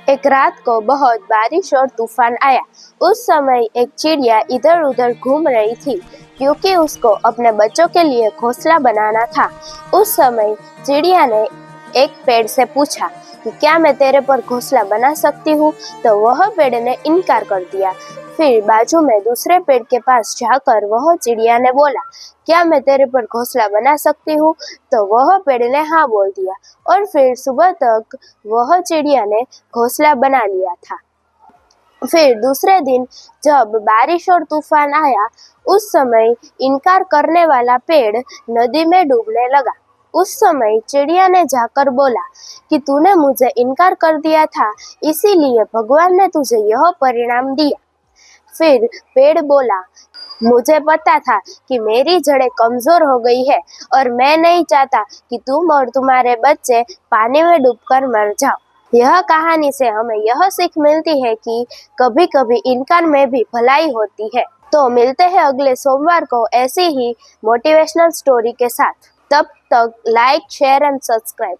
एक रात को बहुत बारिश और तूफान आया। उस समय एक चिड़िया इधर उधर घूम रही थी क्योंकि उसको अपने बच्चों के लिए घोंसला बनाना था। उस समय चिड़िया ने एक पेड़ से पूछा कि क्या मैं तेरे पर घोंसला बना सकती हूँ, तो वह पेड़ ने इनकार कर दिया। फिर बाजू में दूसरे पेड़ के पास जाकर वह चिड़िया ने बोला, क्या मैं तेरे पर घोंसला बना सकती हूँ, तो वह पेड़ ने हाँ बोल दिया। और फिर सुबह तक वह चिड़िया ने घोंसला बना लिया था। फिर दूसरे दिन जब बारिश और तूफान आया, उस समय इनकार करने वाला पेड़ नदी में डूबने लगा। उस समय चिड़िया ने जाकर बोला कि तूने मुझे इनकार कर दिया था, इसीलिए भगवान ने तुझे यह परिणाम दिया। फिर पेड़ बोला, मुझे पता था कि मेरी जड़ें कमजोर हो गई है और मैं नहीं चाहता कि तुम और तुम्हारे बच्चे पानी में डूबकर मर जाओ। यह कहानी से हमें यह सीख मिलती है कि कभी कभी इनकार में भी भलाई होती है। तो मिलते हैं अगले सोमवार को ऐसी ही मोटिवेशनल स्टोरी के साथ। तब तक लाइक, शेयर एंड सब्सक्राइब।